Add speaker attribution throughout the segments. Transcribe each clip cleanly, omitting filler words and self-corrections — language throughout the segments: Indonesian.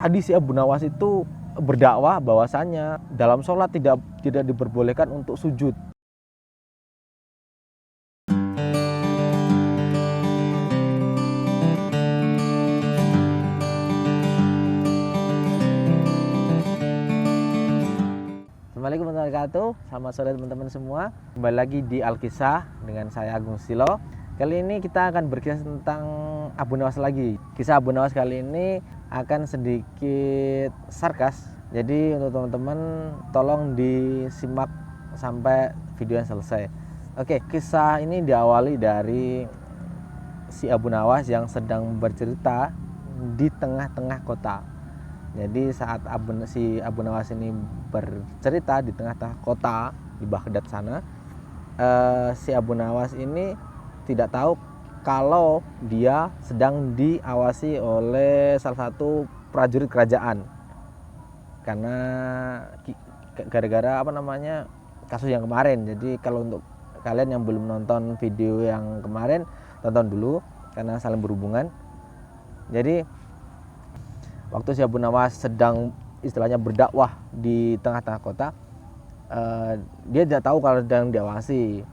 Speaker 1: Hadis Abu Nawas itu berdakwah bahwasanya dalam sholat tidak diperbolehkan untuk sujud. Assalamualaikum warahmatullahi wabarakatuh. Selamat sore teman-teman semua. Kembali lagi di Alkisah dengan saya Agung Silo. Kali ini kita akan berkisah tentang Abu Nawas lagi. Kisah Abu Nawas kali ini akan sedikit sarkas. Jadi untuk teman-teman tolong disimak sampai video yang selesai. Oke, kisah ini diawali dari si Abu Nawas yang sedang bercerita di tengah-tengah kota. Jadi saat si Abu Nawas ini bercerita di tengah-tengah kota di Baghdad sana, si Abu Nawas ini tidak tahu kalau dia sedang diawasi oleh salah satu prajurit kerajaan. Karena gara-gara kasus yang kemarin. Jadi kalau untuk kalian yang belum nonton video yang kemarin, tonton dulu karena saling berhubungan. Jadi waktu si Abu Nawas sedang istilahnya berdakwah di tengah-tengah kota, dia tidak tahu kalau sedang diawasi.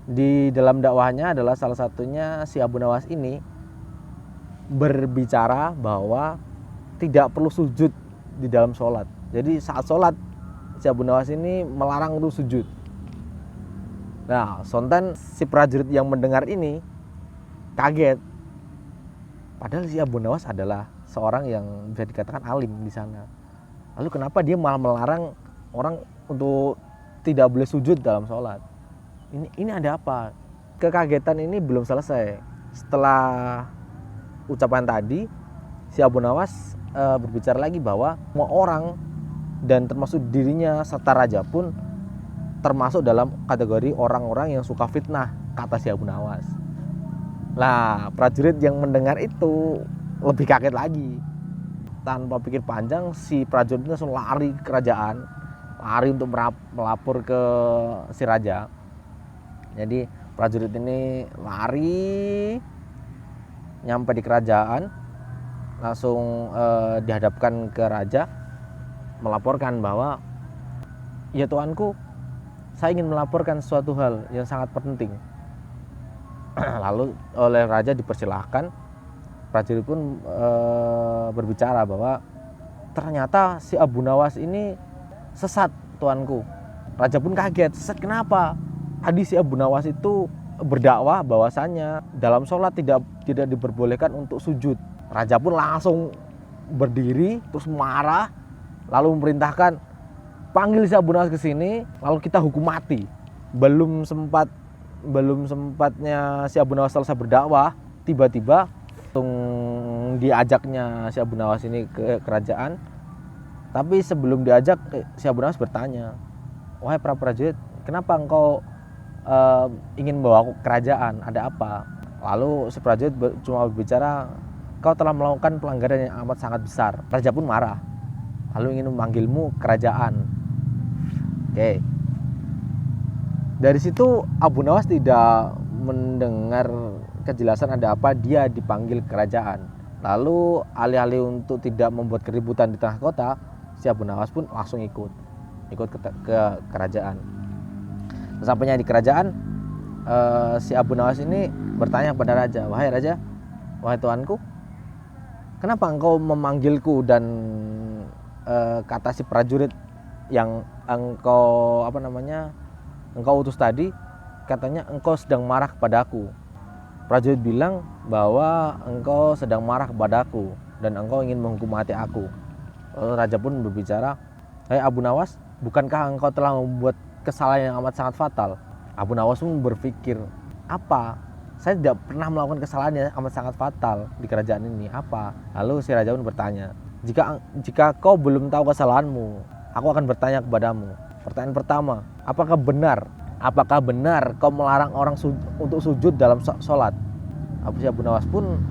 Speaker 1: Di dalam dakwahnya adalah salah satunya si Abu Nawas ini berbicara bahwa tidak perlu sujud di dalam sholat. Jadi saat sholat si Abu Nawas ini melarang untuk sujud. Nah, sonten si prajurit yang mendengar ini kaget. Padahal si Abu Nawas adalah seorang yang bisa dikatakan alim di sana. Lalu kenapa dia malah melarang orang untuk tidak boleh sujud dalam sholat? Ini ada apa? Kekagetan ini belum selesai. Setelah ucapan tadi, si Abu Nawas berbicara lagi bahwa semua orang dan termasuk dirinya serta raja pun termasuk dalam kategori orang-orang yang suka fitnah, kata si Abu Nawas. Nah, prajurit yang mendengar itu lebih kaget lagi. Tanpa pikir panjang, si prajurit itu langsung lari ke kerajaan, lari untuk melapor ke si raja. Jadi prajurit ini lari nyampe di kerajaan, langsung dihadapkan ke raja, melaporkan bahwa ya tuanku, saya ingin melaporkan suatu hal yang sangat penting. Lalu oleh raja dipersilahkan. Prajurit pun berbicara bahwa ternyata si Abu Nawas ini sesat, tuanku. Raja pun kaget, sesat kenapa? Tadi si Abu Nawas itu berdakwah bahwasanya dalam sholat tidak diperbolehkan untuk sujud. Raja pun langsung berdiri terus marah, lalu memerintahkan panggil si Abu Nawas ke sini, lalu kita hukum mati. Belum sempatnya si Abu Nawas selesai berdakwah, tiba-tiba diajaknya si Abu Nawas ini ke kerajaan. Tapi sebelum diajak, si Abu Nawas bertanya, wahai para prajurit, kenapa engkau ingin membawa aku ke kerajaan, ada apa? Lalu si prajurit cuma berbicara, kau telah melakukan pelanggaran yang amat sangat besar. Raja pun marah, lalu ingin memanggilmu kerajaan. Oke. Dari situ Abu Nawas tidak mendengar kejelasan ada apa dia dipanggil kerajaan. Lalu alih-alih untuk tidak membuat keributan di tengah kota, si Abu Nawas pun langsung ikut ke kerajaan. Sampainya di kerajaan, si Abu Nawas ini bertanya kepada raja, wahai raja, wahai tuanku, kenapa engkau memanggilku? Dan kata si prajurit yang engkau utus tadi, katanya engkau sedang marah kepadaku. Prajurit bilang bahwa engkau sedang marah kepadaku dan engkau ingin menghukum mati aku. Lalu raja pun berbicara, hai Abu Nawas, bukankah engkau telah membuat kesalahan yang amat sangat fatal? Abu Nawas pun berpikir, apa? Saya tidak pernah melakukan kesalahan yang amat sangat fatal di kerajaan ini, apa? Lalu si raja pun bertanya, jika kau belum tahu kesalahanmu, aku akan bertanya kepadamu. Pertanyaan pertama, apakah benar kau melarang orang untuk sujud dalam sholat? Abu Nawas pun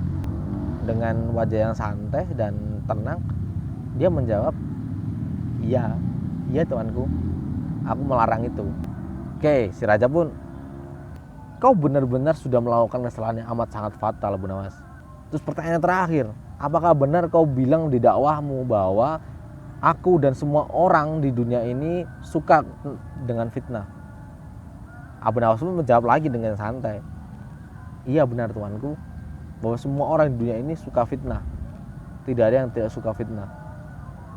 Speaker 1: dengan wajah yang santai dan tenang, dia menjawab, iya tuanku, aku melarang itu. Oke, si raja pun, kau benar-benar sudah melakukan kesalahan yang amat sangat fatal, Abu Nawas. Terus pertanyaan terakhir, apakah benar kau bilang di dakwahmu bahwa aku dan semua orang di dunia ini suka dengan fitnah? Abu Nawas pun menjawab lagi dengan santai, iya benar tuanku, bahwa semua orang di dunia ini suka fitnah, tidak ada yang tidak suka fitnah.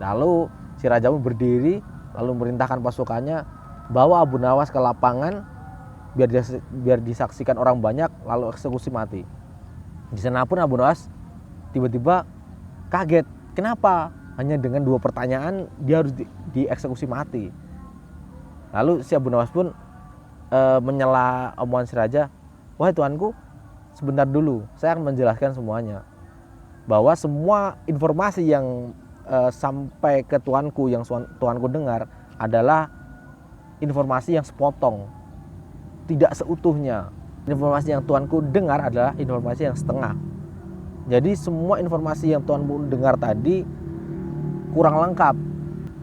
Speaker 1: Lalu si raja pun berdiri lalu merintahkan pasukannya bawa Abu Nawas ke lapangan biar disaksikan orang banyak, lalu eksekusi mati. Di sana pun Abu Nawas tiba-tiba kaget, kenapa hanya dengan 2 pertanyaan dia harus dieksekusi mati. Lalu si Abu Nawas pun menyela omongan si raja, wahai tuanku, sebentar dulu, saya akan menjelaskan semuanya. Bahwa semua informasi yang sampai ke tuanku, yang tuanku dengar adalah informasi yang sepotong, tidak seutuhnya. Informasi yang tuanku dengar adalah informasi yang setengah. Jadi semua informasi yang tuanku dengar tadi kurang lengkap.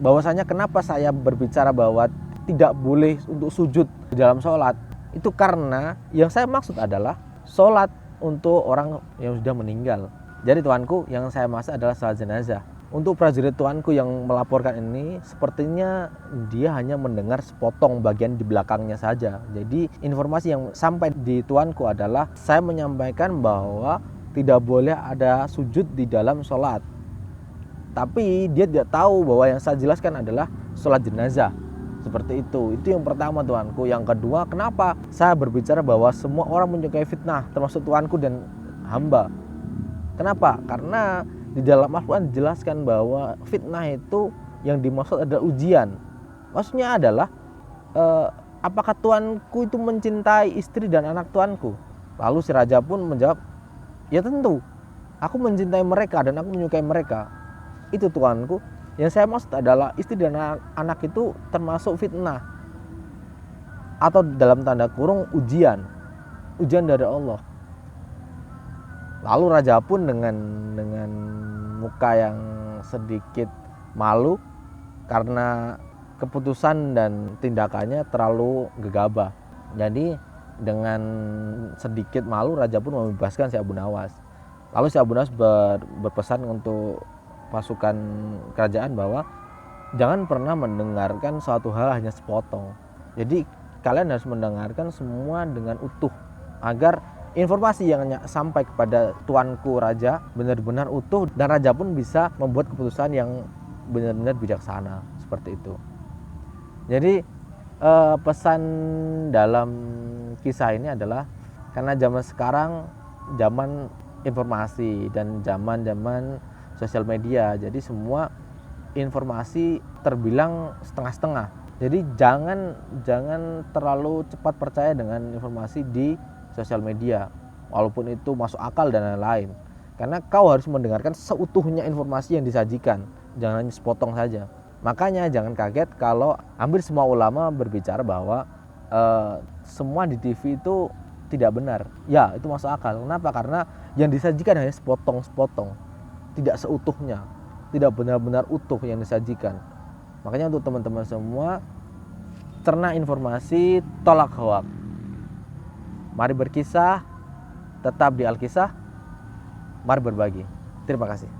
Speaker 1: Bahwasanya kenapa saya berbicara bahwa tidak boleh untuk sujud di dalam sholat, itu karena yang saya maksud adalah sholat untuk orang yang sudah meninggal. Jadi tuanku, yang saya maksud adalah sholat jenazah. Untuk prajurit tuanku yang melaporkan ini, sepertinya dia hanya mendengar sepotong bagian di belakangnya saja. Jadi informasi yang sampai di tuanku adalah saya menyampaikan bahwa tidak boleh ada sujud di dalam sholat. Tapi dia tidak tahu bahwa yang saya jelaskan adalah sholat jenazah. Seperti itu yang pertama tuanku. Yang kedua, kenapa saya berbicara bahwa semua orang menyukai fitnah, termasuk tuanku dan hamba. Kenapa? Karena di dalam Al-Quran dijelaskan bahwa fitnah itu yang dimaksud adalah ujian. Maksudnya adalah apakah tuanku itu mencintai istri dan anak tuanku? Lalu si raja pun menjawab, ya tentu, aku mencintai mereka dan aku menyukai mereka. Itu tuanku. Yang saya maksud adalah istri dan anak itu termasuk fitnah, atau dalam tanda kurung ujian dari Allah. Lalu raja pun dengan muka yang sedikit malu karena keputusan dan tindakannya terlalu gegabah. Jadi dengan sedikit malu raja pun membebaskan si Abu Nawas. Lalu si Abu Nawas berpesan untuk pasukan kerajaan bahwa jangan pernah mendengarkan suatu hal hanya sepotong. Jadi kalian harus mendengarkan semua dengan utuh, agar informasi yang sampai kepada tuanku raja benar-benar utuh, dan raja pun bisa membuat keputusan yang benar-benar bijaksana. Seperti itu. Jadi pesan dalam kisah ini adalah, karena zaman sekarang zaman informasi dan zaman sosial media, jadi semua informasi terbilang setengah-setengah. Jadi jangan terlalu cepat percaya dengan informasi di sosial media, walaupun itu masuk akal dan lain-lain. Karena kau harus mendengarkan seutuhnya informasi yang disajikan, jangan hanya sepotong saja. Makanya jangan kaget kalau hampir semua ulama berbicara bahwa semua di TV itu tidak benar. Ya, itu masuk akal. Kenapa? Karena yang disajikan hanya sepotong-sepotong, tidak seutuhnya, tidak benar-benar utuh yang disajikan. Makanya untuk teman-teman semua, cerna informasi, tolak hoak. Mari berkisah, tetap di Alkisah, mari berbagi. Terima kasih.